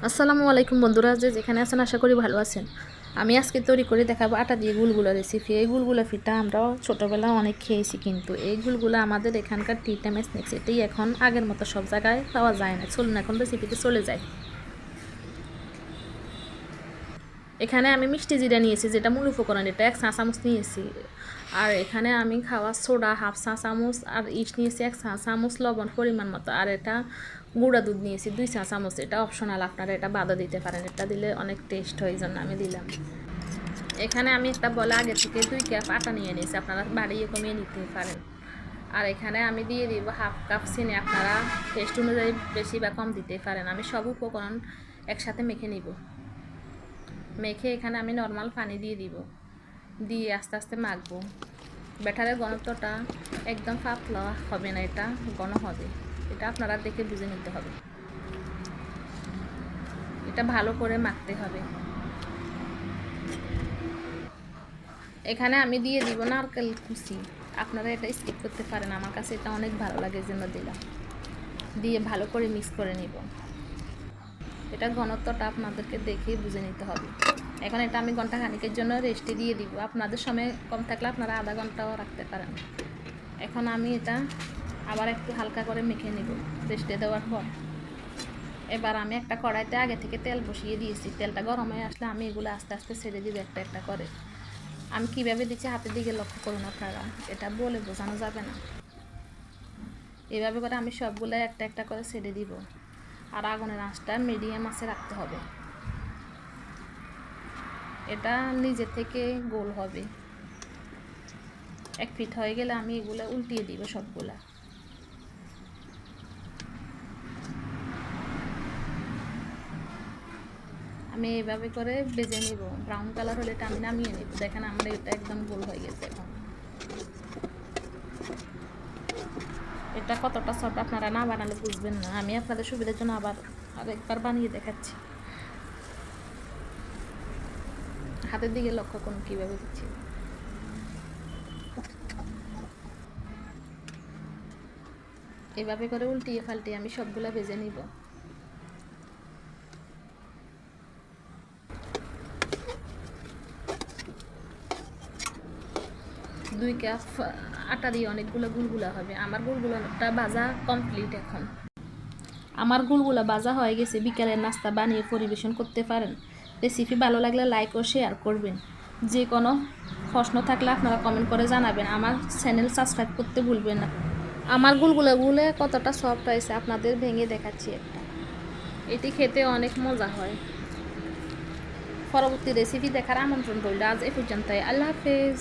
আসসালামু আলাইকুম বন্ধুরা, যেখানে আছেন আশা করি ভালো আছেন। আমি আজকে তৈরি করে দেখাবো আটা দিয়ে গুলগুলা রেসিপি। এই গুলগুলা পিঠা আমরাও ছোটোবেলা অনেক খেয়েছি, কিন্তু এই গুলগুলা আমাদের এখানকার টি টাইম স্ন্যাক্স, এটাই এখন আগের মতো সব জায়গায় পাওয়া যায় না। চলুন এখন রেসিপিতে চলে যায়। এখানে আমি মিষ্টি জিরা নিয়েছি, যেটা মূল উপকরণ, এটা 1 চা চামচ নিয়েছি। আর এখানে আমি খাওয়া সোডা 1/2 চা চামচ, আর ইস্ট নিয়েছি 1 চা চামচ, লবণ পরিমাণ মতো। আর এটা গুঁড়া দুধ নিয়েছি 2 চা চামচ। এটা অপশনাল, আপনারা এটা বাদও দিতে পারেন, এটা দিলে অনেক টেস্ট হয়, এই জন্য আমি দিলাম। এখানে আমি একটা বলে আগে থেকে 2 কাপ আটা নিয়ে নিয়েছি, আপনারা বাড়িয়ে কমিয়ে নিতে পারেন। আর এখানে আমি দিয়ে দিব 1/2 কাপ চিনি, আপনারা টেস্ট অনুযায়ী বেশি বা কম দিতে পারেন। আমি সব উপকরণ একসাথে মেখে নিব। মেখে এখানে আমি নর্মাল পানি দিয়ে দিব, দিয়ে আস্তে আস্তে মাখবো। ব্যাটারের ঘনত্বটা একদম পাতলা হবে না, এটা ঘন হবে, এটা আপনারা দেখে বুঝে নিতে হবে। এটা ভালো করে মাখতে হবে। এখানে আমি দিয়ে দিব নারকেল কুচি, আপনারা এটা স্কিপ করতে পারেন, আমার কাছে এটা অনেক ভালো লাগে, জন্য দিলাম। দিয়ে ভালো করে মিক্স করে নিব। এটা ঘনত্বটা আপনাদেরকে দেখে বুঝে নিতে হবে। এখন এটা আমি ঘন্টা খানিকের জন্য রেস্টে দিয়ে দিব। আপনাদের সময় কম থাকলে আপনারা আধা ঘন্টাও রাখতে পারেন। এখন আমি এটা আবার একটু হালকা করে মেখে নিব রেস্টে দেওয়ার পর। এবার আমি একটা কড়াইতে আগে থেকে তেল বসিয়ে দিয়েছি। তেলটা গরম হয়ে আসলে আমি এগুলো আস্তে আস্তে ছেড়ে দিব একটা একটা করে। আমি কীভাবে দিচ্ছি হাতের দিকে লক্ষ্য করুন আপনারা, এটা বলে বোঝানো যাবে না। এভাবে করে আমি সবগুলো একটা একটা করে ছেড়ে দিব। আর আগুনের আঁচটা মিডিয়াম আঁচে রাখতে হবে। এটা নিজে থেকে গোল হবে। এক ফিট হয়ে গেলে আমি এগুলো উল্টিয়ে দিব সবগুলা। আমি এইভাবে করে ভেজে নিব। ব্রাউন কালার হলে এটা আমি নামিয়ে নিব। দেখেন আমার এটা একদম গোল হয়ে গেছে। এখন এটা কতটা সফট আপনারা না বানালে বুঝবেন না। আমি আপনাদের সুবিধার জন্য আরেকবার বানিয়ে দেখাচ্ছি। হাতের দিকে লক্ষ্য করুন কীভাবে দিচ্ছি। এভাবে করে উল্টিয়ে পাল্টিয়ে আমি সবগুলা ভেজে নিব। দুই কাপ আটা দিয়ে অনেকগুলো গুলগুলা হবে। আমার গুলগুলাটা ভাজা কমপ্লিট। এখন আমার গুলগুলা ভাজা হয়ে গেছে। বিকালের নাস্তা বানিয়ে পরিবেশন করতে পারেন। রেসিপি ভালো লাগলে লাইক ও শেয়ার করবেন। যে কোনো প্রশ্ন থাকলে আপনারা কমেন্ট করে জানাবেন। আমার চ্যানেল সাবস্ক্রাইব করতে ভুলবেন না। আমার গুলগুলাগুলো কতটা সফট হয়েছে আপনাদের ভেঙে দেখাচ্ছি একটা। এটি খেতে অনেক মজা হয়। পরবর্তী রেসিপি দেখার আমন্ত্রণ রইল। আজ এ পর্যন্তই। আল্লাহ হাফেজ।